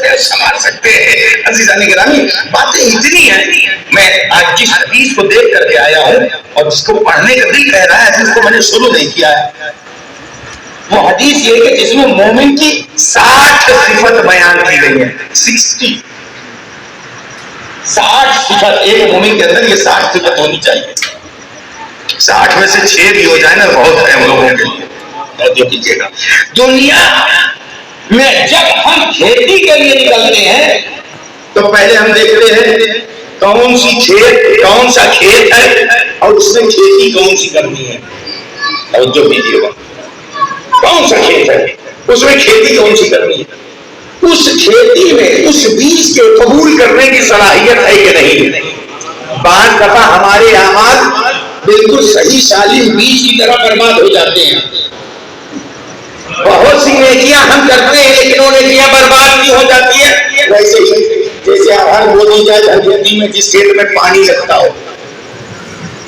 सकते हैं, संभाल सकते हैं। अजीजानी गिरामी, बातें इतनी हैं। मैं आज जिस हदीस को देख करके आया हूँ और जिसको पढ़ने का दिल कह रहा है, जिसको मैंने शुरू नहीं किया है, वो हदीस ये है कि जिसमें मोमिन की 60 सिफत बयान की गई है। 60 सिफत, एक मोमिन के अंदर ये 60 सिफत होनी चाहिए। 60 में से 6 भी हो जाए ना, बहुत है हम लोगों के लिए। जो कीजिएगा, दुनिया में जब हम खेती के लिए निकलते हैं तो पहले हम देखते हैं कौन सी खेत, कौन सा खेत है और उसमें खेती कौन सी करनी है। और जो कीजिएगा, कौन सा खेत है, उसमें खेती कौन सी करनी है, उस खेती में उस बीज के कबूल करने की सलाहियत है कि नहीं। बार दफा हमारे अमाल बिल्कुल सही सालिम बीज की तरह बर्बाद हो जाते हैं। बहुत सी नेकियां हम करते हैं लेकिन वो नेकियां बर्बाद नहीं हो जाती है। वैसे ही जैसे आधार बो दी जाए धरती में, जिस खेत में पानी लगता हो,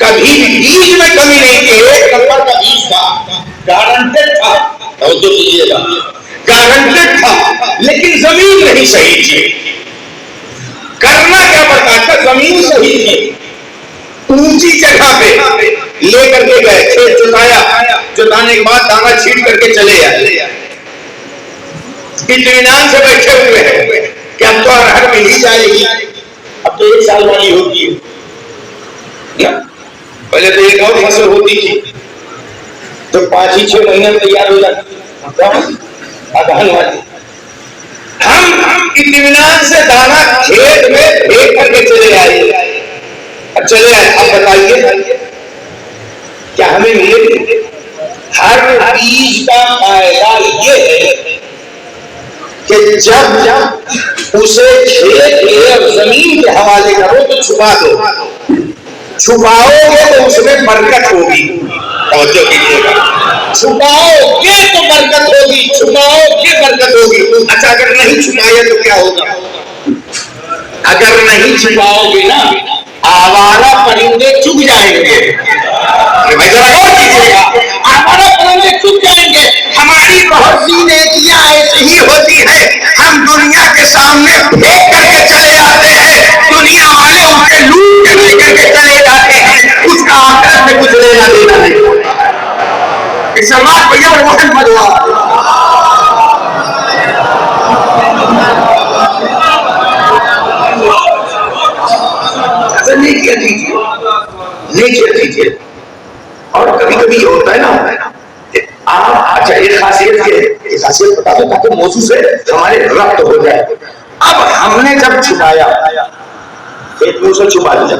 कभी भी बीज में कमी नहीं थी। एक नंबर का बीज था, गारंटेड था, और जो कीजिएगा गारंटेड था, लेकिन जमीन नहीं सही थी। करना क्या पड़ता था, जमीन सही थी। ऊंची जगह पे लेकर के गए, खेत जुताया, जुताने के बाद दाना छीट करके चले आए। इत्मीनान से बैठे हुए हैं कि अब तो अरहर मिल ही जाएगी, अब तो 1 साल वाली होती है। पहले तो एक और फसल होती थी तो 5-6 महीने में तैयार हो जाती। हम इत्मीनान से दाना खेत में फेंक करके चले आए। चले आए, अब बताइए क्या हमें मिलेगी? हर बीज का फायदा ये है कि जब उसे खेत और जमीन के हवाले करो तो छुपा दो। छुपाओगे तो उसमें बरकत होगी। और जो कीजिएगा, छुपाओगे तो बरकत होगी, छुपाओगे बरकत होगी। अच्छा, अगर नहीं छुपाए तो क्या होगा? अगर नहीं छुपाओगे ना, आवारा परिंदे चुग जाएंगे। भाई जरा गौर कीजिएगा, आवारा परिंदे चुग जाएंगे। हमारी बहुत सी नेकियां ऐसी ही होती है, हम दुनिया के सामने फेंक करके चले जाते हैं, दुनिया वाले उसे लूट के लेकर के चले जाते हैं, उसका आखिरत में कुछ लेना देना नहीं होता। इस समाज भैया रोहन भगवान नहीं कीजिए। और कभी कभी ये होता है ना कि आप, अच्छा एक खासियत बता दो ताकि मौजू से हमारे रब्त हो जाए। अब हमने जब छुपाया, एक मुंह से छुपा दिया,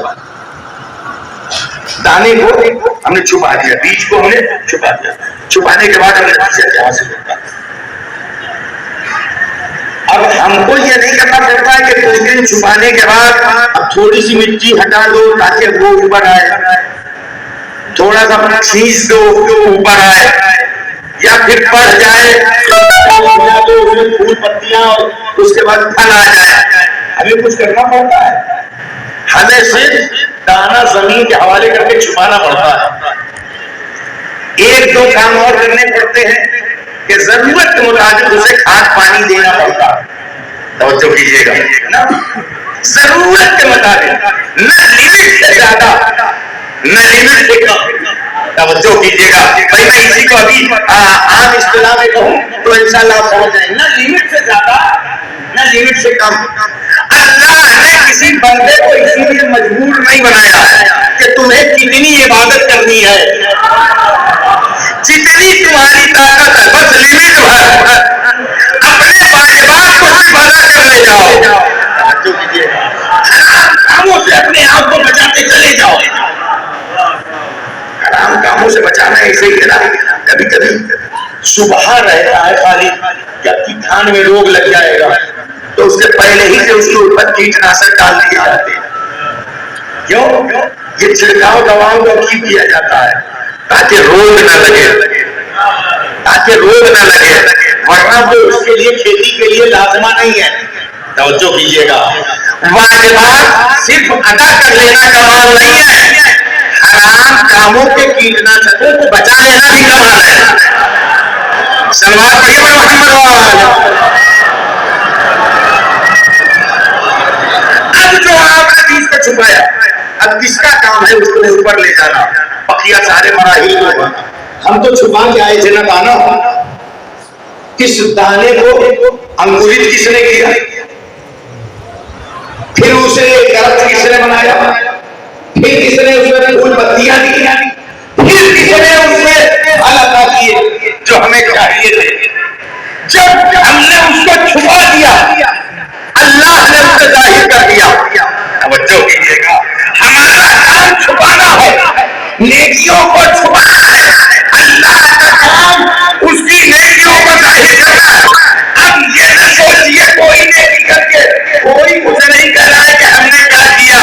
दाने को हमने छुपा दिया, बीज को हमने छुपा दिया, छुपाने के बाद हमने नतीजा हासिल होता। अब हमको ये नहीं करना पड़ता है कि कुछ दिन छुपाने के बाद अब थोड़ी सी मिट्टी हटा दो ताकि वो ऊपर आए, थोड़ा सा खींच दो ऊपर आए, या फिर बढ़ जाए तो उसमें फूल पत्तियां और उसके बाद फल आ जाए। हमें कुछ करना पड़ता है, हमें सिर्फ दाना जमीन के हवाले करके छुपाना पड़ता है। 1-2 काम और करने पड़ते हैं कि जरूरत के मुताबिक उसे खाद पानी देना पड़ता है। तवज्जो कीजिएगा ना, जरूरत के मुताबिक, न लिमिट से ज्यादा न लिमिट से कम। तवज्जो कीजिएगा भाई, मैं इसी को अभी आम इस्तिलाह में कहूं तो इंशाल्लाह आप समझ जाएंगे। न लिमिट से ज्यादा न लिमिट से कम। अल्लाह ने किसी बंदे को इसीलिए मजबूर नहीं बनाया कि तुम्हें कितनी इबादत करनी है, जितनी तुम्हारी ताकत है बस लिमिट भर अपने वाजिबात को भी पूरा कर ले जाओ। हराम कामों से अपने आप को बचाते चले जाओ। हराम कामों से बचाना ऐसे ही है ना, कभी कभी सुबह रहता है खाली, जबकि धान में रोग लग जाएगा तो उससे पहले ही से उसके ऊपर कीटनाशक डाल दिए जाते हैं। क्यों? ये छिड़काव दवाओं का क्यों किया जाता है? ताकि रोग न लगे, ताकि रोग न लगे, वरना वो उसके लिए खेती के लिए लाजमा नहीं है। तवज्जो कीजिएगा, वाजिबात सिर्फ अदा कर लेना कमाल नहीं है, हराम कामों के कीटनाशकों को बचा लेना भी कमाल है। सलवार पढ़िए मोहम्मद वाला। छुपाया, अब किसका काम है उसको ऊपर ले जाना? पखिया सारे मराही को, हम तो छुपा के आए थे ना दाना। किस दाने को अंकुरित किसने किया, फिर उसे दरख्त किसने बनाया, फिर किसने उसमें फूल पत्तियां दी, फिर किसने उसमें फल अता किए जो हमें चाहिए थे। जब हमने उसको छुपा दिया, अल्लाह ने उसे जाहिर कर दिया। तवज्जो कीजिएगा, हमारा काम छुपाना है, नेकियों को छुपाना है, अल्लाह का काम उसकी नेकियों को जाहिर करना है। अब ये न सोचिए कोई नेकी करके कोई कुछ नहीं कर रहा है कि हमने क्या किया,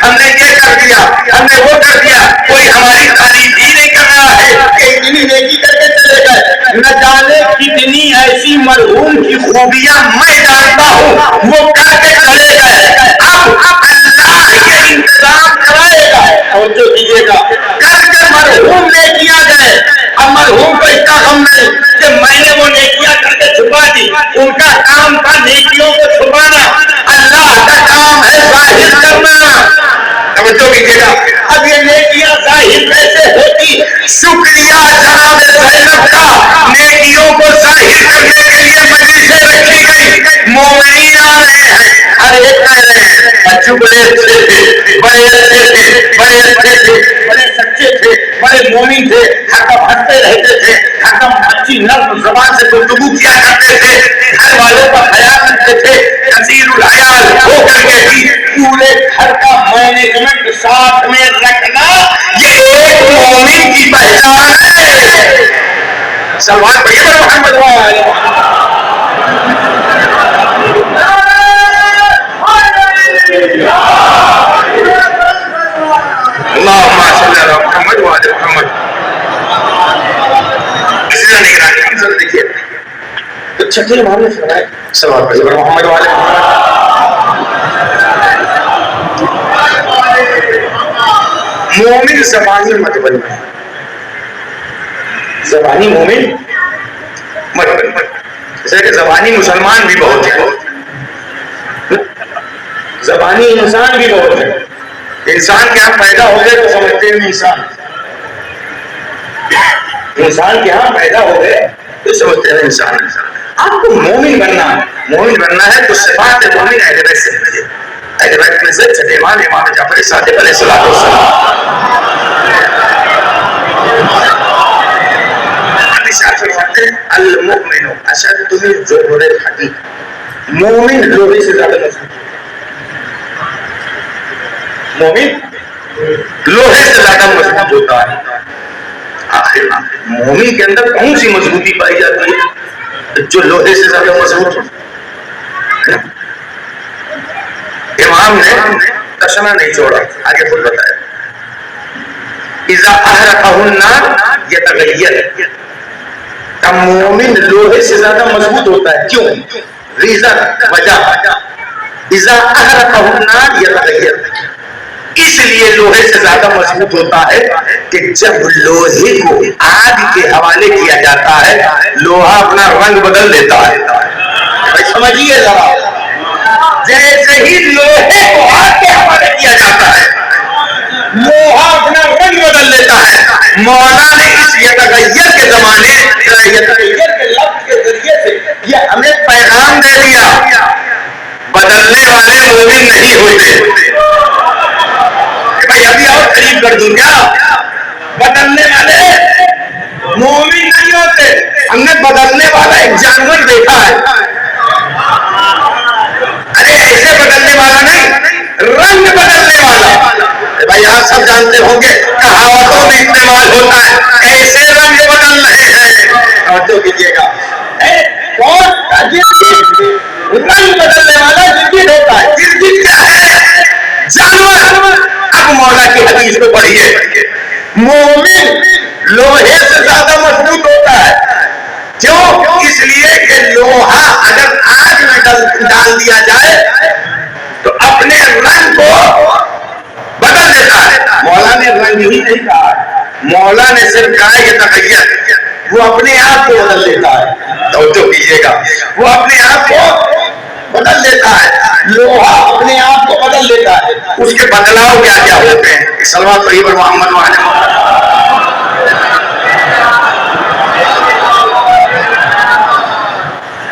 हमने ये कर दिया, हमने वो कर दिया, कोई हमारी तारीफ ही नहीं कर रहा है कि इतनी नेकी करके चले गए। न जाने कितनी ऐसी मरहूम की खूबियां मैं जानता हूँ वो करके चले गए। अब अल्लाह ये इंतजाम कराएगा, और जो कीजिएगा करके मरहूम नेकियां गए। अब मरहूम को इसका गम नहीं कि मैंने वो नेकियां करके छुपा दी, उनका काम था नेकियों को छुपाना, अल्लाह का काम है जाहिर करना। तवज्जो कीजिएगा, अब ये नेकियां जाहिर कैसे होती? शुक्रिया जनाब ज़ैनब का, नेकियों को जाहिर करने के लिए मजलिसें रखी गई, मोमिनीन आ रहे हैं, हर एक कह रहे हैं बच्चों बड़े अच्छे थे, बड़े अच्छे थे, बड़े अच्छे थे, बड़े सच्चे थे, बड़े मोमिन थे, हरदम हंसते रहते थे, हरदम अच्छी नर्म जुबान से गुफ्तगू किया करते थे, घर वालों का ख्याल रखते थे, कसीरुल हयाल हो करके भी पूरे घर का मैनेजमेंट साथ में रखना, ये एक मोमिन की पहचान है। सलमान भैया मोहम्मद देखिए तो छठे इमाम ने फरमाया सलमान भैया मोहम्मद वाले मोमिन ज़बानी मत बनना, ज़बानी मोमिन मत बनना। जैसे ज़बानी मुसलमान भी बहुत है, ज़बानी इंसान भी बहुत है। इंसान के यहाँ पैदा हो गए तो समझते हैं इंसान, इंसान के यहाँ पैदा हो गए तो समझते हैं इंसान। आपको मोमिन बनना है, मोमिन बनना है तो सिफात मोमिन अहले बैत से मिले। अहले बैत में से छठे इमाम इमाम जाफर सादिक अलैहिस्सलातु वस्सलाम अल-मुमिनु अशद्दु मिन ज़ुहरिल हदीद, मोमिन लोहे से ज्यादा मजबूत, मोमिन लोहे से ज्यादा मजबूत होता है। आखिर मोमिन के अंदर कौन सी मजबूती पाई जाती है जो लोहे से ज्यादा मजबूत हो? इमाम ने तशना नहीं छोड़ा, आगे खुद बताया इज़ा अहरक़हुन्ना यतग़य्यर, तब मोमिन लोहे से ज्यादा मजबूत होता है। क्यों? रीज़न वजह, इज़ा अहरक़हुन्ना यतग़य्यर, इसलिए लोहे से ज्यादा मजबूत होता है कि जब लोहे को आग के हवाले किया जाता है लोहा अपना रंग बदल लेता है। भाई समझिए जरा, जैसे ही लोहे को आग के हवाले किया जाता है लोहा अपना रंग बदल लेता है। मौला ने इस यतग़य्यर के जमाने, यतग़य्यर के लफ्ज़ के जरिए से ये हमें पैगाम दे दिया, बदलने वाले मोमिन नहीं होते। भाई अभी और करीब कर दूं क्या? बदलने वाले मोमिन नहीं होते। हमने बदलने वाला एक जानवर देखा है, अरे ऐसे बदलने वाला नहीं, रंग बदलने वाला। भाई आप सब जानते होंगे कहावतों में इस्तेमाल होता है, ऐसे रंग बदल रहे हैं। और तो कीजिएगा रंग बदलने वाला जिंदगी होता है। जिंदगी क्या है? जानवर। अब मौला की हदीस को पढ़िए, मोमिन लोहे से ज्यादा मजबूत होता है। क्यों? इसलिए कि लोहा अगर आग में डाल दिया जाए तो अपने रंग को बदल देता है। मौला ने रंग ही नहीं कहा, मौला ने सिर्फ कहा कि तग़य्यर, वो अपने आप को बदल देता है। तो कीजिएगा, वो अपने आप को बदल देता है, लोहा अपने आप को बदल लेता है। उसके बदलाव क्या क्या होते हैं। सल्लल्लाहु अलैहि मोहम्मद।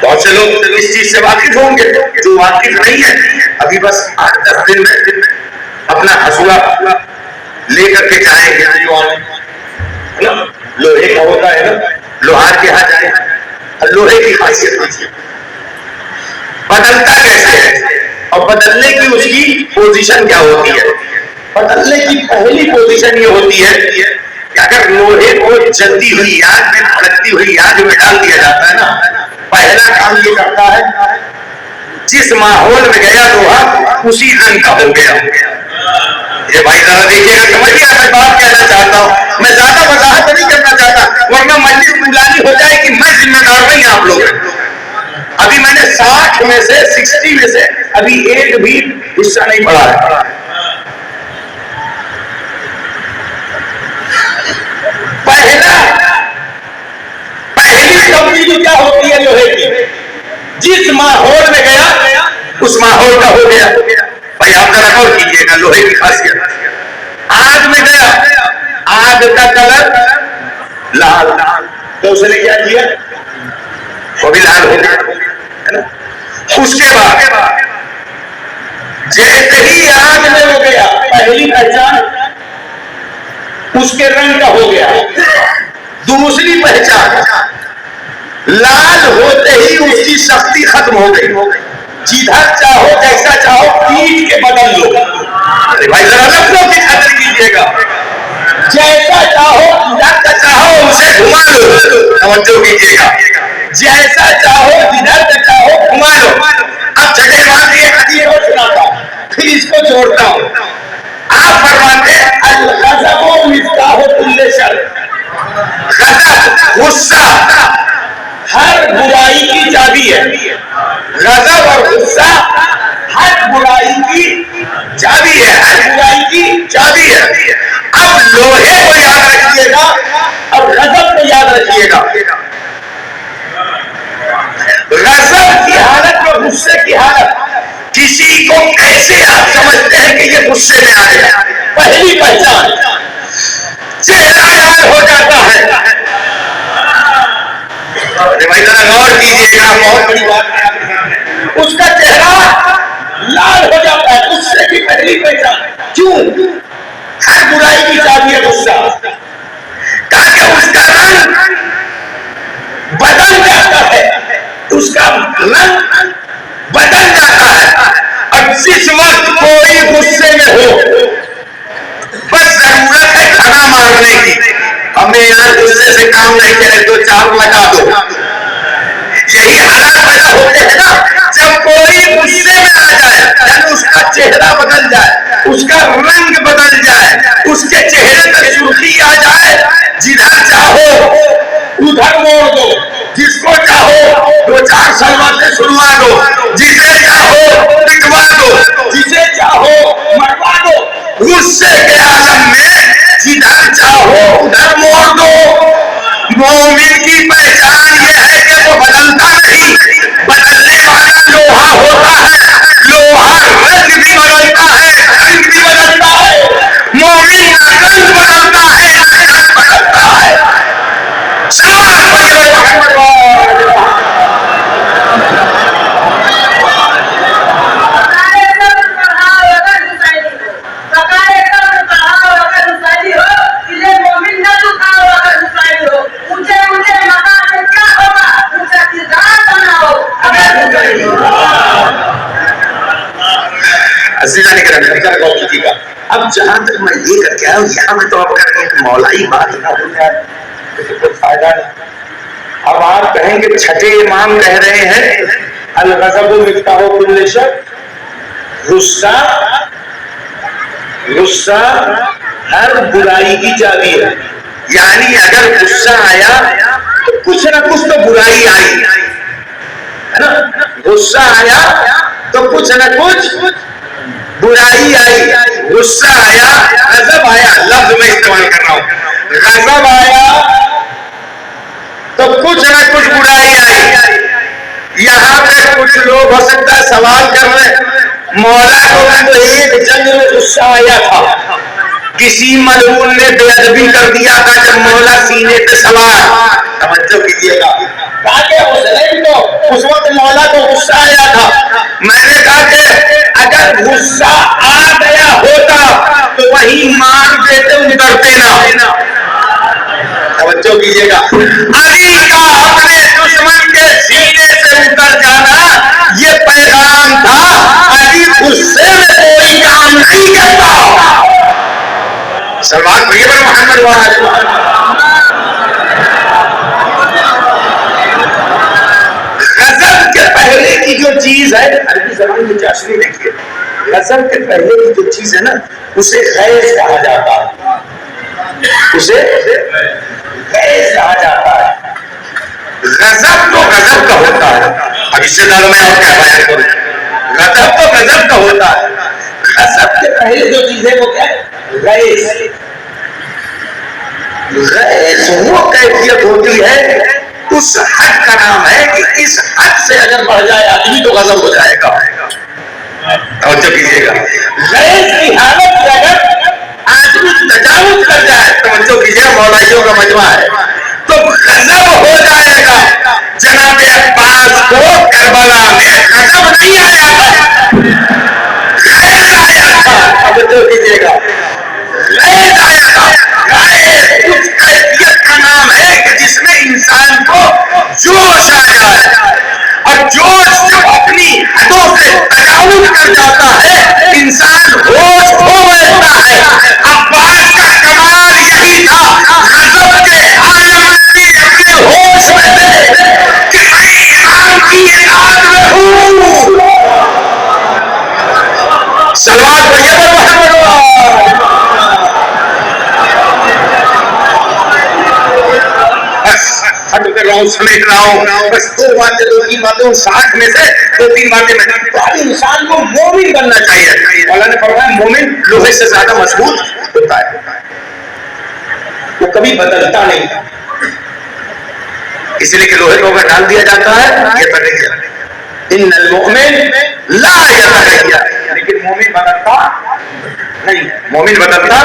बहुत से लोग इस चीज से वाकिफ होंगे, जो वाकिफ नहीं है अभी बस 8-10 दिन में अपना हसुआ लेकर के जाएंगे, है ना, लोहे का होता है ना, लोहार के यहाँ जाए, लोहे की खासियत बदलता कैसे है और बदलने की उसकी पोजीशन क्या होती है। बदलने की पहली पोजीशन ये होती है कि अगर लोहे को जलती हुई आग में, भड़कती हुई आग में डाल दिया जाता है ना, पहला काम ये करता है, जिस माहौल में गया लोहा उसी रंग का हो गया। ये भाई जरा देखिएगा, समझिए मैं बात कहना चाहता हूं, मैं ज्यादा वजाहत नहीं करना चाहता वरना मजलिस मुलानी हो जाए कि मैं जिम्मेदार नहीं आप लोग। अभी मैंने 60 में से 60 में से अभी एक भी हिस्सा नहीं पढ़ा है। पहली तब्दीली क्या होती है लोहे की, जिस माहौल में गया उस माहौल का हो गया। भाई आप जरा गौर कीजिएगा, लोहे की खासियत, आग में गया, आग का कलर लाल, तो उसने क्या किया, वो भी लाल हो गया, है ना। उसके बाद जैसे ही आग में वो गया, पहली पहचान उसके रंग का हो गया। दूसरी पहचान, लाल होते ही उसकी शक्ति खत्म हो गई। जिधर चाहो जैसा चाहो पीट के बदल लो। अरे भाई जरा लफ्जों की कदर कीजिएगा, जैसा चाहो जिधर का चाहो उसे घुमा लो। तवज्जो कीजिएगा, जैसा चाहो जिधर का चाहो घुमा लो। अब जगह बात ये हदीस को सुनाता हूं, फिर इसको जोड़ता हूं। आप फरमाते अल-गज़ब मिफ्ताह कुल्ले शर, गज़ब गुस्सा हर बुराई की चाबी है। गज़ब और गुस्सा हर बुराई की चाबी है, हर बुराई की चाबी है। अब लोहे को याद रखिएगा, अब गज़ब को याद रखिएगा। गज़ब की हालत में गुस्से की हालत, किसी को कैसे आप समझते हैं कि ये गुस्से में आ गया। पहली पहचान, चेहरा लाल हो जाता है। भाई जरा गौर कीजिएगा, बहुत बड़ी बात है। उसका चेहरा लाल हो जाता है, गुस्से की पहली पहचान। क्यों? हर बुराई की चाबी है गुस्सा, ताकि उसका रंग बदल जाता है, उसका रंग बदल जाता है। और जिस वक्त कोई गुस्से में हो, बस जरूरत है खाना मारने की, हमें यार गुस्से से काम नहीं चले तो 4 लगा दो। यही हालात पैदा होते हैं ना, जब कोई गुस्से में आ जाए, यानी उसका चेहरा बदल जाए, उसका रंग बदल जाए, उसके चेहरे पर सुर्खी आ जाए, जिधर चाहो उधर मोड़ दो, जिसको चाहो 2-4 सलवाते सुनवा दो, जिसे चाहो पिटवा दो, जिसे चाहो मरवा दो। गुस्से के आलम में जिधर चाहो उधर मोड़ दो। मोमिन की पहचान यह है कि वो बदलता नहीं, बदलने वाला लोहा होता है। लोहा रंग भी बदलता है, रंग भी बदलता है। मोमिन रंग बदलता है, रंग बदलता है। अब जहां तक मैं ये करके आया हूं, यहां में तो अब अगर एक मौलाई बात ना हो जाए तो कोई फायदा नहीं। अब आप कहेंगे छठे इमाम कह रहे हैं अल-गज़ब मिफ्ताह कुल्ले शर, गुस्सा गुस्सा हर बुराई की चाबी है। यानी अगर गुस्सा आया तो कुछ ना कुछ तो बुराई आई, है ना। गुस्सा आया तो कुछ ना कुछ बुराई आई। गुस्सा आया, गज़ब आया, लफ्ज में इस्तेमाल कर रहा हूं, गज़ब आया तो कुछ ना कुछ बुराई आई। यहां पे कुछ लोग हो सकता है सवाल कर रहे हैं, मौला को एक जंग में गुस्सा आया था, किसी मलून ने बेअदबी कर दिया था जब मौला सीने पे सवार, तवज्जो कीजिएगा, तो उस वक्त मौला को गुस्सा आया था। मैंने कहा कि अगर गुस्सा आ गया होता तो वही मार देते, उतरते ना। तवज्जो कीजिएगा, अली का अपने दुश्मन के सीने से उतर जाना ये पैगाम था। अली गुस्से में कोई काम नहीं करता। सलमान प्रिय मोहम्मद गजब के पहले की जो चीज है, अरबी ज़बान में चाशनी देखिए, गजब के पहले की जो चीज है ना उसे गैज़ कहा जाता है, उसे गैज़ कहा जाता है। गजब तो गजब का होता है। अब इससे ज्यादा मैं और क्या बयान करूं, गजब तो गजब का होता है। गजब के पहले जो चीज है वो क्या है, गैज़। गैज़ वो कैफियत होती है, उस हद का नाम है कि इस हद से अगर बढ़ जाए आदमी तो गजब हो जाएगा। और जो कीजिएगा, गैज़ की हालत में अगर आदमी तजावुज कर जाए, तवज्जो कीजिएगा, मौलाइयों का मजमा है, तो गजब हो जाएगा। जनाब अब्बास को करबला में गजब नहीं आया था, गैज़ आया था। तवज्जो कीजिएगा, गैज़ आया था। गैज़ उस कैफियत का नाम है कि जिसमें इंसान को जोश आ जाए, और जोश जब अपनी हदों से तजावुज कर जाता है इंसान होश खो बैठता है। अब्बास का कमाल यही था, गजब के आलम में अपने होश में थे कि मैं इमाम की इताअत में हूं। सलवात भैया कर रहा हूं, समेट रहा हूं, बस दो बातें, दो तीन बातें, 60 में से दो तीन बातें मैं, तो इंसान को मोमिन बनना चाहिए। अल्लाह ने फरमाया मोमिन लोहे से ज्यादा मजबूत होता है, वो कभी बदलता नहीं, इसलिए कि लोहे को अगर डाल दिया जाता है ये बदल इन्नल मोमिन ला यतगय्यर, लेकिन मोमिन बदलता नहीं है, मोमिन बदलता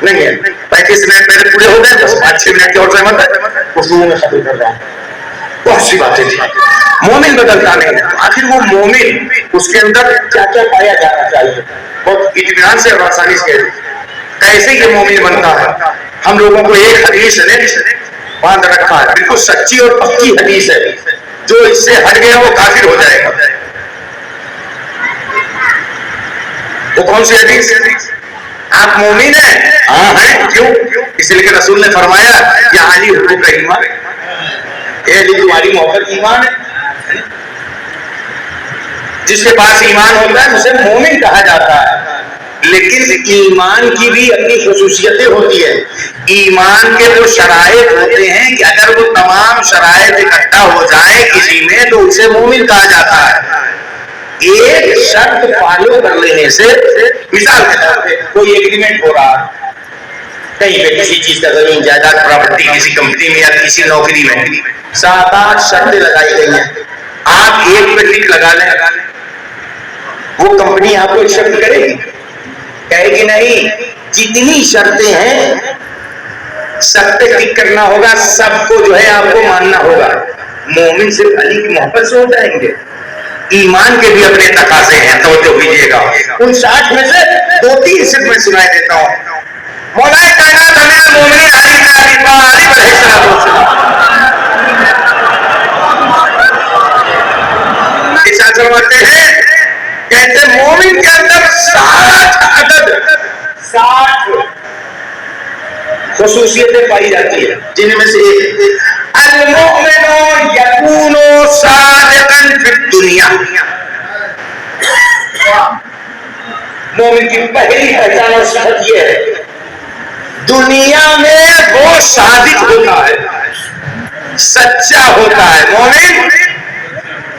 नहीं है। 35 मिनट मेरे पूरे हो गए, बस 5-6 मिनट की और जहमत है, उस में खत्म कर रहा हूं। बहुत सी बातें थी, मोमिन बदलता नहीं है। आखिर वो मोमिन, उसके अंदर क्या क्या पाया जाना चाहिए, बहुत इत्मीनान से और आसानी से कैसे ये मोमिन बनता है। हम लोगों को एक हदीस ने बांध रखा है, बिल्कुल सच्ची और पक्की हदीस है, जो इससे हट गया वो काफिर हो जाएगा। वो कौन सी हदीस? आप मोमिन हैं? हाँ हैं। क्यों? इसलिए कि रसूल ने फरमाया या अली हुकुक का ईमान, अली तुम्हारी मोहब्बत ईमान है। जिसके पास ईमान होता है उसे मोमिन कहा जाता है। लेकिन ईमान की भी अपनी खुसूसियतें होती है। ईमान के जो शराइत होते हैं कि अगर वो तमाम शराइत इकट्ठा हो जाए किसी में तो उसे मोमिन कहा जाता है। एक शर्त फॉलो कर लेने से, मिसाल के तौर पे कोई एग्रीमेंट हो रहा है कहीं पे, किसी चीज का जमीन जायदाद प्रॉपर्टी किसी कंपनी में या किसी नौकरी में, 7-8 शर्तें लगाई गई हैं। आप एक पे टिक लगा लें, वो कंपनी आपको एक्सेप्ट करेगी? कहेगी नहीं। जितनी शर्तें हैं सब पे टिक करना होगा, सबको जो है आपको मानना होगा। मोमिन सिर्फ अली की मोहब्बत से हो जाएंगे? ईमान के भी अपने तकाज़े हैं, तवज्जो कीजिएगा। उन 60 में से 2-3 सिर्फ मैं सुनाई देता हूं। मौला कायनात अमीरुल मोमिनीन अली इब्न अबी तालिब अलैहिस्सलाम इरशाद फरमाते हैं, कहते मोमिन के अंदर 60 खुसूसियतें पाई जाती है, जिनमें से एक अल मुमिनु यकूनु सादिकन फिद दुनिया। मोमिन की पहली पहचान और सिफत यह है दुनिया में वो सादिक होता है, सच्चा होता है। मोमिन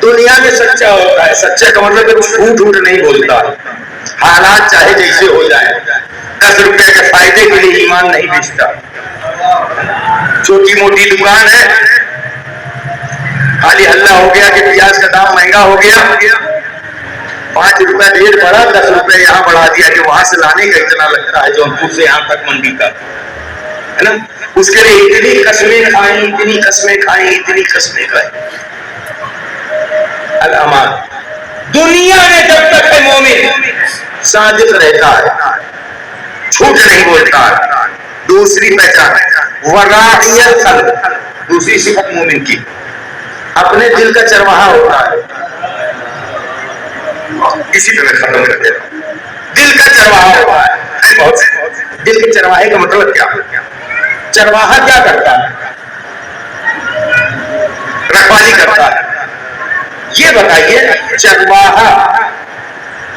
दुनिया में सच्चा होता है। सच्चा का मतलब झूठ नहीं बोलता, हालात चाहे जैसे हो जाए। 10 रुपए के फायदे के लिए ईमान नहीं बेचता। छोटी मोटी दुकान है, खाली हल्ला हो गया कि प्याज का दाम महंगा हो गया, 5 रुपया रेट बढ़ा, 10 रुपए यहाँ बढ़ा दिया कि वहां से लाने का इतना लगता है जौनपुर से यहाँ तक मंडी का, है ना। उसके लिए इतनी कस्में खाई, इतनी कस्में खाई, इतनी कस्में खाई। अल-अमान, दुनिया में जब तक है मोमिन सादिक रहता है, झूठ नहीं बोलता है। दूसरी पहचान वराइयत खल्क, दूसरी सिफत मोमिन की अपने दिल का चरवाहा होता है। इसी पे मैं खत्म कर देता हूं। दिल का चरवाहा होता है बहुत से। दिल के चरवाहे का मतलब क्या? चरवाहा क्या करता है? रखवाली करता है। ये बताइए, चरवाहा,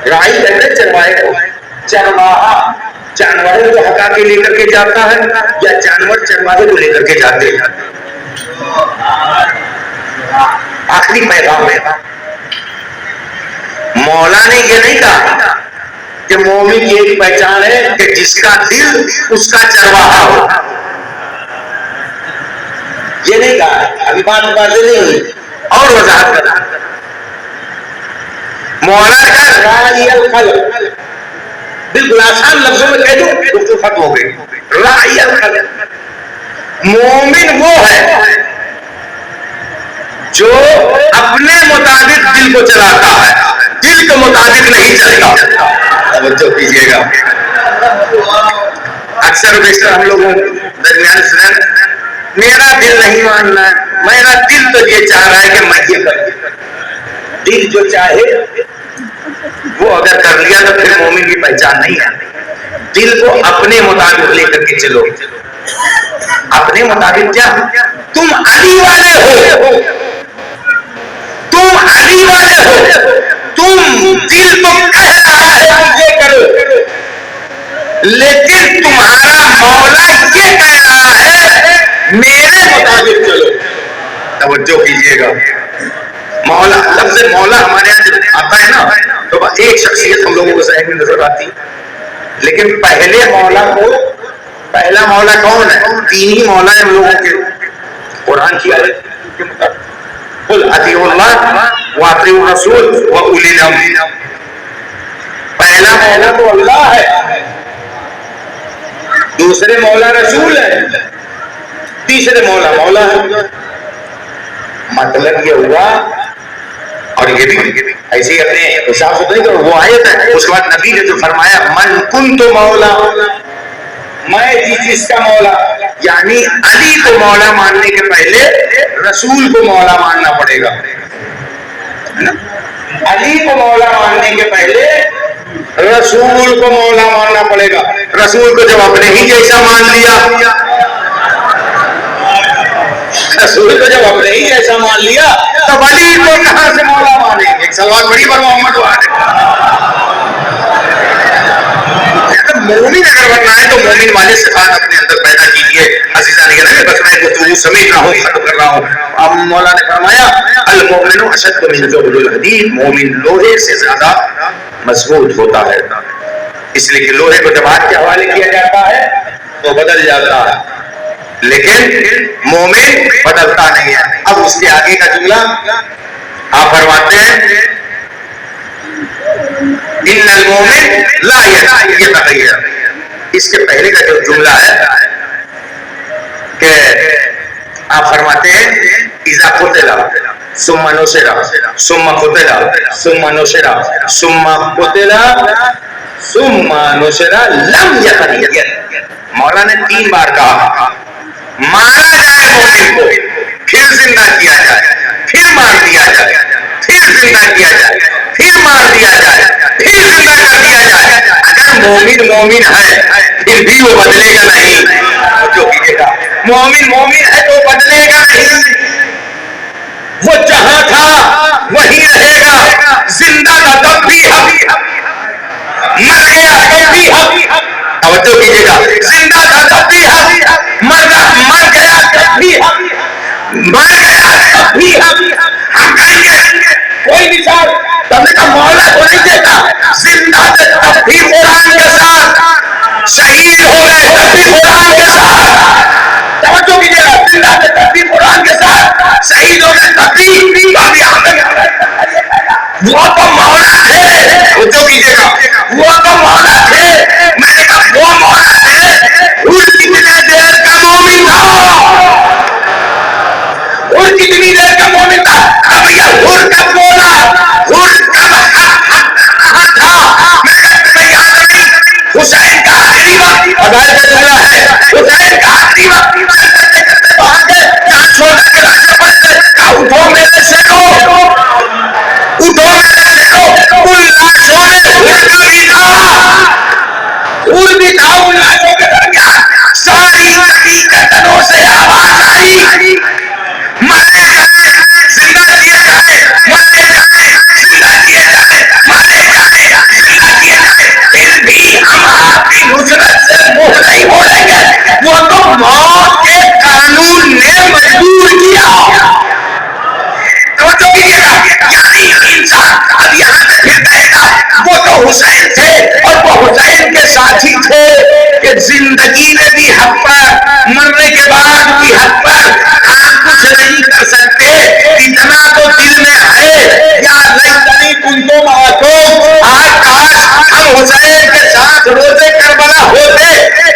राई कहते हैं चरवाहे को, चरवाहा जानवरों को हटा के लेकर के जाता है या जानवर चरवाहे को लेकर के जाते हैं? आखिरी पैगाम है। मौला ने ये नहीं कहा कि मोमिन की एक पहचान है कि जिसका दिल उसका चरवाहा हो, ये नहीं कहा। अभी बात नहीं हुई और वजाहत करना। मौला का राइयल खल्क, बिल्कुल आसान लफ्जों में कह दो तो खत्म हो गई। राइयल खल्क, मोमिन वो है जो अपने मुताबिक दिल को चलाता है, दिल के मुताबिक नहीं चलता। तवज्जो कीजिएगा। अक्सर बेशतर हम लोगों दरमियान मेरा दिल नहीं मानना है, मेरा दिल तो ये चाह रहा है कि मैं ये करूं। दिल जो चाहे वो अगर कर लिया तो फिर मोमिन की पहचान नहीं है। दिल को अपने मुताबिक लेकर के चलो। अपने मुताबिक क्या? तुम अली वाले हो, तुम अली वाले हो, तुम दिल तो कह रहा है कि ये करो, लेकिन तुम्हारा मौला ये कह रहा है मेरे मुताबिक चलो। तवज्जो कीजिएगा। मौला, लफ्ज़ मौला हमारे यहाँ जब आता है ना तो एक शख्सियत हम लोगों को ज़हन में नजर आती, लेकिन पहले मौला को, पहला मौला कौन है? दीनी मौला है हम लोगों के। कुरान की आयत के मुताबिक कुल अतीउल्लाह व अतीउर रसूल व उलिल अम्र। पहला मौला तो अल्लाह है, दूसरे मौला रसूल है, तीसरे मौला मौला है। मतलब ये हुआ, और ये भी ऐसे ही अपने हिसाब से तो नहीं करो, वो आयत है। उसके बाद नबी ने जो फरमाया मन कुन तो मौला, मैं जिसका मौला, यानी अली को मौला मानने के पहले रसूल को मौला मानना पड़ेगा। अली को मौला मानने के पहले रसूल को मौला मानना पड़ेगा। रसूल को जब अपने ही जैसा मान लिया, रसूल को जब अपने ही जैसा मान लिया तो अली को कहां से मौला मानेंगे? एक सवाल बड़ी बार मोहम्मद मोमिन अगर बनना है तो मोमिन वाले सिफात अपने अंदर पैदा कीजिए। अजीजा ने कहा बस मैं गुफ्तगू समेट रहा हूं, खत्म कर रहा हूं। अब मौला ने फरमाया अल मोमिनु अशद्दु मिन ज़ुबुल हदीद, मोमिन लोहे से ज्यादा मजबूत होता है। इसलिए कि लोहे को जब हाथ के हवाले किया जाता है तो बदल जाता है, लेकिन मोमिन बदलता नहीं है। अब उसके आगे का जुमला आप फरमाते हैं इन्नल मोमिन ला यतगय्यर। इसके पहले का जो जुमला है कि आप फरमाते हैं इज़ा कुतिला सुम्मा नुसिरा सुम्मा कुतिला सुम्मा नुसिरा सुम्मा कुतिला सुम्मा नुसिरा लम यतगय्यर। मौला ने 3 बार कहा मारा जाए मोमिन को, फिर जिंदा किया जाए, फिर मार दिया जाए, फिर जिंदा किया जाए, फिर मार दिया जाए, फिर जिंदा कर दिया जाए। अगर मोमिन मोमिन है फिर भी वो बदलेगा नहीं। जो कीजिएगा, मोमिन मोमिन है तो बदलेगा नहीं। वो जहां था वहीं रहेगा। जिंदा था तब भी हक, मर गया तब भी हक। तवज्जो कीजिएगा, जिंदा था तब भी हक, मर गया तब भी हक, मर गया तब भी हक। हम कहेंगे कोई मिसाल तुमने कहा मौला को नहीं देता, जिंदा थे तब भी कुरान के साथ, शहीद हो गए तब भी कुरान के साथ। तवज्जो कीजिएगा, जिंदा थे तब भी कुरान के साथ, शहीद हो गए तब भी। वो तो मौला थे। वो तो कीजिएगा, वो तो मौला थे। मैंने कहा वो मौला थे, हुर कितने देर का मोमिन था, हुर कितनी देर का मोमिन था। अब भैया हुर कब बोला, हुर कब कहा था। मैं तुम्हें याद नहीं, हुसैन का आखिरी वक्त अदाल का चला है, हुसैन का आखिरी वक्त चलते चलते तो आगे जहां छोड़ के लाशें पड़ गए, कहा उठो मेरे शेरों, उठो मेरे शेरों। उन लाशों में हुर का भी था, हुर भी था उन लाशों के दरमियान। सारी हकीकतों से आवाज आई, मारे जाए जिंदा किए जाए, मारे जाए जिंदा किए जाए, मारे जाए जिंदा किए जाए, फिर भी हम आपकी नुसरत से मुंह नहीं मोड़ेंगे। वो तो मौत के कानून ने मजबूर किया। तो कीजिएगा, यानी इंसान अब यहाँ पे फिर कहेगा वो तो हुसैन थे और वो हुसैन के साथी थे कि जिंदगी में भी हक पर, मरने के बाद भी हक पर, आप कुछ नहीं कर सकते। इतना तो दिल में है, या नहीं तुम तो माको आज काश हम हुसैन के साथ रोजे करबला होते।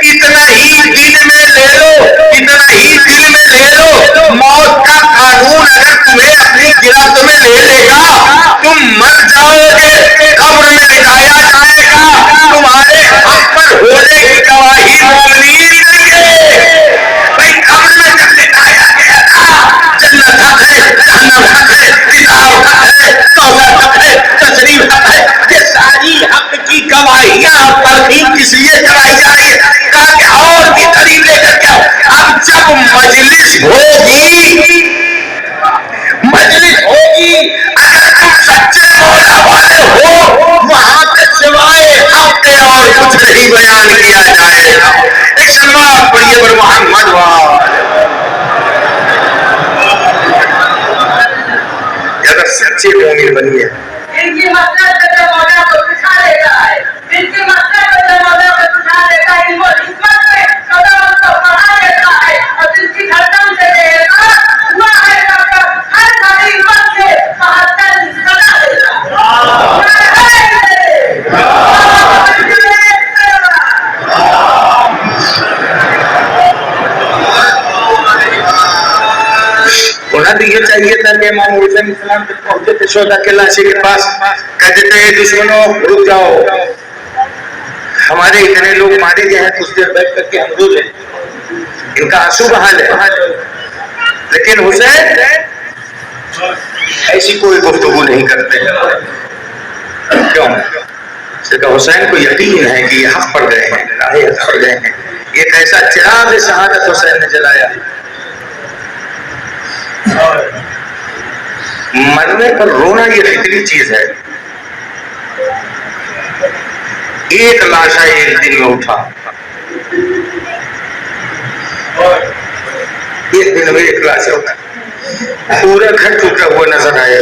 इतना ही दिल में ले लो, इतना ही दिल में ले लो। मौत का कानून अगर तुम्हें अपनी गिरफ्त में ले लेगा, तुम मर जाओगे, कब्र में लिटाया जाएगा, तुम्हारे हक पर होने की गवाही मोमिनीन देंगे। भाई कब्र में जब लिटाया गया था, जन्नत हक है, जहन्नम हक है, किताब हक है, कौसर हक है, तशरीफ हक है, ये सारी हक की गवाहियां तरकीब किस लिए कराई जा रही है? कहा कि और भी करीब लेकर के आओ। अब जब मजलिस होगी, मजलिस होगी, अगर तुम सच्चे मौला वाले हो, वहां पे सिवाय हक के और कुछ नहीं बयान किया जाएगा। एक सलवात पढ़िए बर मोहम्मद अगर सच्चे मोमिन बनिए। इनकी मकसद पे मौला को उठा लेता है, इनकी मकसद पे मौला को उठा लेता है, इनको हिम्मत पे कदम को बढ़ा देता है और इनकी धड़कन से देगा हुआ है डॉक्टर हर सारी हिम्मत से 72 सदा देगा। होना तो ये चाहिए था कि इमाम हुसैन इस्लाम तक पहुंचे थे शोधा के लाशे के पास, कहते थे दुश्मनों रुक जाओ, हमारे इतने लोग मारे गए हैं, कुछ देर बैठ करके हम रो लें, इनका आंसू बहा ले। लेकिन हुसैन ऐसी कोई गुफ्तगू नहीं करते। क्यों? हुसैन को यकीन है कि ये हक पर गए हैं, राहे हक पर गए हैं। एक ऐसा चिराग शहादत हुसैन ने जलाया, मरने पर रोना ये कितनी चीज है। एक लाशा एक दिन में उठा, एक दिन में एक लाशा उठा, पूरा घर टूटा हुआ नजर आया।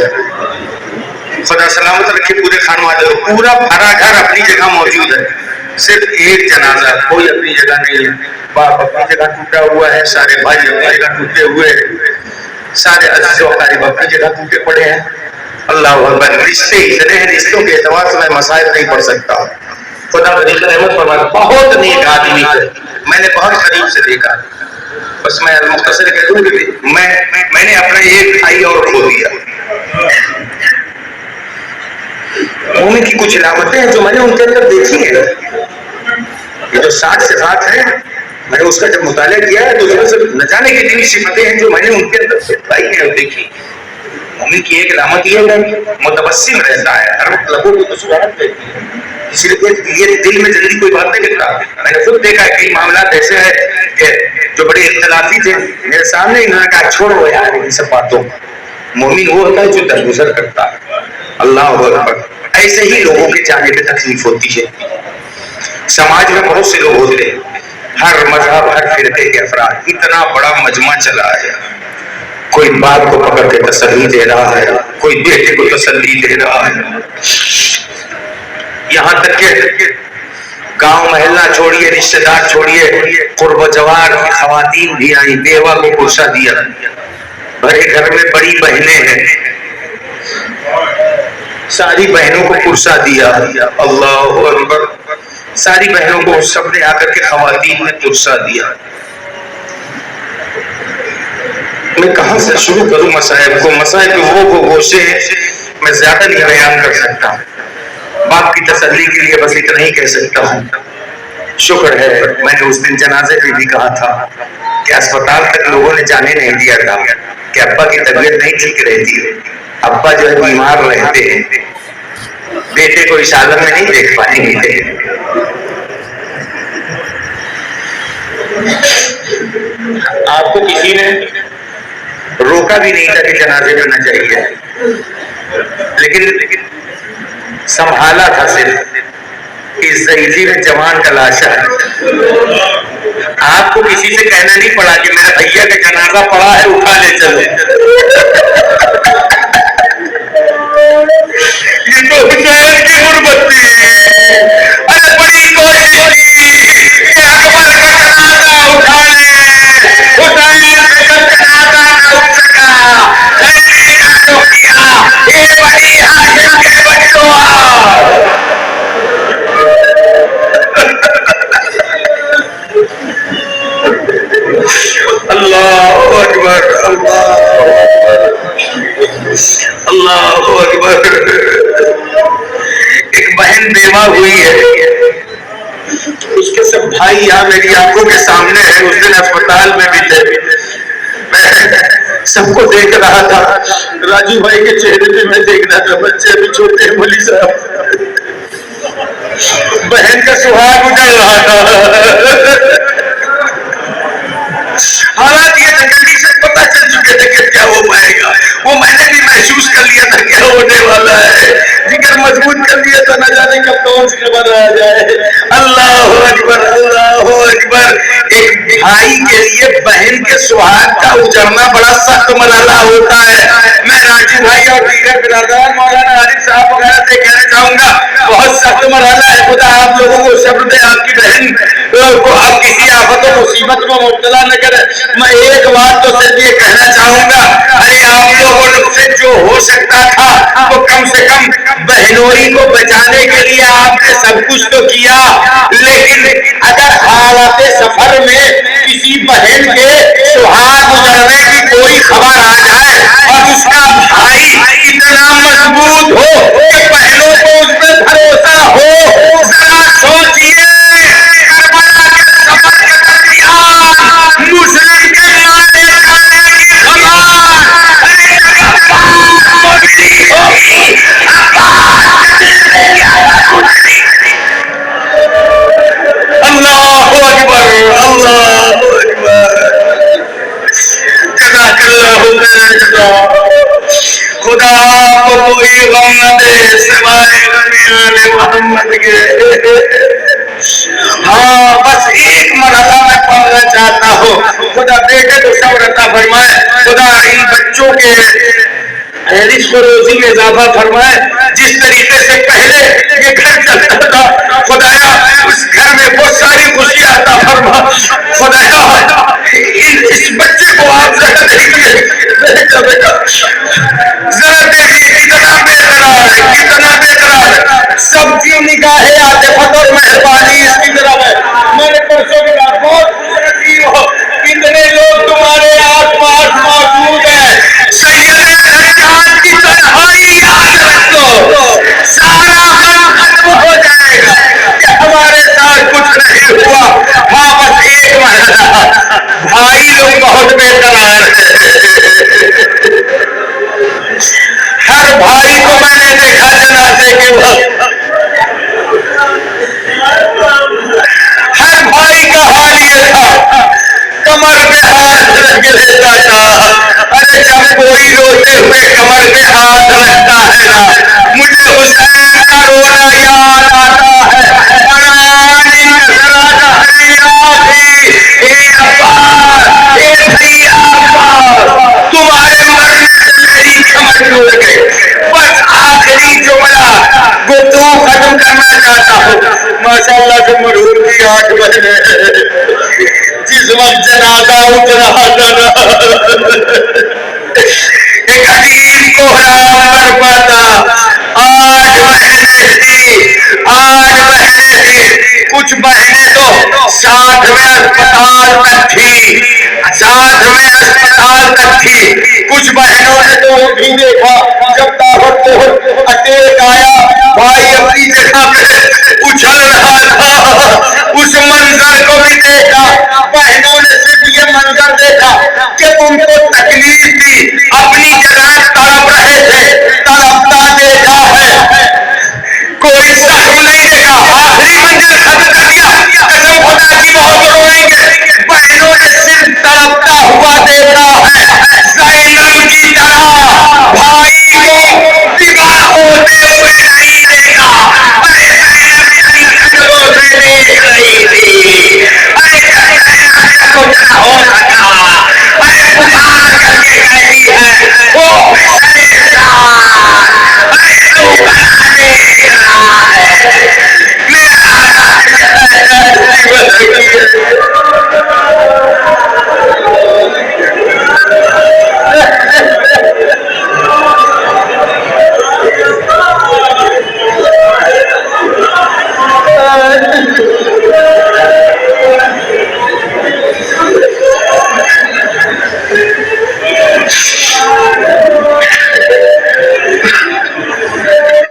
खुदा सलामत रखे पूरे खानवाले, पूरा भरा घर अपनी जगह मौजूद है, सिर्फ एक जनाजा, कोई अपनी जगह नहीं है। बाप अपनी जगह टूटा हुआ है, सारे भाई अपनी जगह टूटे हुए हैं, सारे अजीज अपनी जगह टूटे पड़े हैं। अल्लाह अकबर। रिश्ते इतने हैं, रिश्तों के एतबार से मैं मसाइल नहीं पढ़ सकता। खुदा रहमत फरमाए, बहुत नेक आदमी थे, मैंने बहुत करीब से देखा। बस मैं मुख्तसर कह दूं कि मैंने अपना एक भाई और खो दिया। मोमिन की कुछ इलामतें हैं जो मैंने उनके अंदर देखी है। ये जो 60 सिफात है, मैंने उसका जब मुताला किया है तो उसमें से न जाने की इतनी सिफतें हैं जो मैंने उनके अंदर पाई है और देखी। मोमिन की एक इलामत ये है मुतबस्सिम रहता है, हर वक्त लोगों को मुस्कुराहट रहती है, इसलिए ये दिल में जल्दी कोई बात नहीं लिखता। मैंने खुद देखा है कई मामला ऐसे हैं कि जो बड़े इख्तलाफी थे, मेरे सामने इन्होंने कहा छोड़ो यार इन सब बातों। मोमिन वो होता है जो दरगुजर करता है। अल्लाह अकबर। ऐसे ही लोगों के जाने पे तकलीफ होती है। समाज में बहुत से लोग होते हैं, हर मजहब हर फिरके के अफराद, इतना बड़ा मजमा चला है। कोई बाप को पकड़ के तसल्ली दे रहा है, कोई बेटे को तसल्ली दे रहा है, यहाँ तक के गांव महल्ला छोड़िए, रिश्तेदार छोड़िए, कुर्ब जवार की खवातीन भी आई, बेवा को गुस्सा दिया। भरे घर में बड़ी बहनें हैं, सारी बहनों को कुर्सा दिया, अल्लाह अकबर, सारी बहनों को सबने आकर के खवातीन ने कुर्सा दिया। मैं कहां से शुरू करूं मसाइब को? मसाइब वो गोशे मैं ज्यादा नहीं बयान कर सकता। बाप की तसल्ली के लिए बस इतना ही कह सकता हूं, शुक्र है मैंने उस दिन जनाजे पे भी कहा था कि अस्पताल तक लोगों ने जाने नहीं दिया था कि अब्बा की तबीयत नहीं ठीक रहती, अब्बा जो है बीमार रहते हैं, बेटे को इस आलम में नहीं देख पाएंगे। आपको किसी ने रोका भी नहीं था कि जनाजे में न चाहिए, लेकिन संभाला था सिर्फ कि ज़ईदी में जवान का लाशा है। आपको किसी से कहना नहीं पड़ा कि मेरे भैया का जनाजा पड़ा है, उठा ले चलो। ये तो हुसैन की गुर्बत थी। अरे बड़ी कोशिश की कि अकबर का जनाजा उठा ले, हुसैन का जनाजा न उठ सका। ये बड़ी हाशिम के बच्चों अल्लाहु अकबर, अल्लाहु अकबर। एक बहन बेवा हुई है, उसके सब भाई यहाँ मेरी आंखों के सामने है। उस दिन अस्पताल में भी थे, मैं सबको देख रहा था। राजू भाई के चेहरे पे मैं देख रहा था, बच्चे भी छोटे हैं, मौलवी साहब, बहन का सुहाग उजड़ रहा था। हालात ये कंडीशन पता चल चुके थे कि क्या हो पाएगा, वो मैंने भी महसूस कर लिया था क्या होने वाला है। जिगर मजबूत कर लिया था, न जाने कब कौन सी खबर आ जाए। अल्लाह अकबर, अल्लाह अकबर। एक भाई के लिए बहन के सुहाग का उजड़ना बड़ा सख्त मरहला होता है। मैं राजू भाई और दीगर बिरादरान मौलाना आरिफ साहब वगैरह से कहना चाहूंगा, बहुत सख्त मरहला है। खुदा आप लोगों को सब्र दे, आपकी बहन को आप किसी आफत और मुसीबत में मुब्तला न करे। मैं एक बात तो सिर्फ ये कहना चाहूंगा, अरे आप लोगों से जो हो सकता था वो कम से कम बहनोई को बचाने के लिए आपने सब कुछ तो किया, लेकिन अगर हालात सफर में किसी बहन के सुहाग उजड़ने की कोई खबर आ जाए और उसका भाई इतना मजबूत हो कि बहनों को उस पर भरोसा हो, जरा सोचिए करबला के सफर के दरमियान मुस्लिम के मारे जाने की खबर अल्लाहु अकबर, अल्लाहु अकबर। जज़ाकल्लाहु खैर। खुदा को कोई गम न दे सिवाय आले मोहम्मद के। हाँ, बस एक मरहला मैं पढ़ना चाहता हूँ। खुदा बेटे को सब्र अता फरमाए, खुदा इन बच्चों के रिज़्क़ रोज़ी में इजाफा फरमाए। जिस तरीके से पहले ये घर चलता था, खुदाया उस घर में बहुत सारी खुशियां अता फरमा। खुदाया इस बच्चे को आप जरा देखिए, जरा देखिए कितना बेकरार है, कितना बेकरार है। सबकी निगाहें आतिफत और मेहरबानी इसकी तरफ है। मैंने परसों की बात, बहुत खुशनसीब हो, कितने लोग तुम्हारे आसपास मौजूद हैं। सैयदे दर्जात की तन्हाई याद रखो, सारा गम खत्म हो जाएगा कि हमारे साथ कुछ नहीं हुआ। हाँ, बस एक महीना भाई लोग बहुत बेकरार है। हर भाई को मैंने देखा जनाजे के वक्त, हर भाई का हाल ये था, कमर पे हाथ रख लेता था। अरे जब कोई रोते हुए कमर पे हाथ रखता है ना, मुझे हुसैन का रोना याद आता है। तुम्हारे मरने से मेरी कमर टूट गई। बस आखिरी जुमला गुफ्तगू खत्म करना चाहता हूँ। माशाअल्लाह से मरहूम की 8 महीने जिस वक्त जनाजा उठ रहा था ना, एक अजीब कोहराम बरपा था। 8 महीने थी, 8 महीने थी। कुछ बहनें तो साथ में अस्पताल तक थी, साथ में अस्पताल तक थी। कुछ बहनों ने तो वो भी देखा जब ताबड़तोड़ अटैक आया, भाई अपनी जगह पे उछल रहा था। उस मंजर को भी देखा, बहनों ने सिर्फ ये मंजर देखा कि उनको तकलीफ थी, अपनी जगह तड़प रहे थे, तड़पता देखा है, कोई शर्म नहीं देखा। आखिरी मंजिल खत्म कर दिया, कसम खुदा की बहुत रोएंगे। बहनों ने सिर्फ तड़पता हुआ देखा है,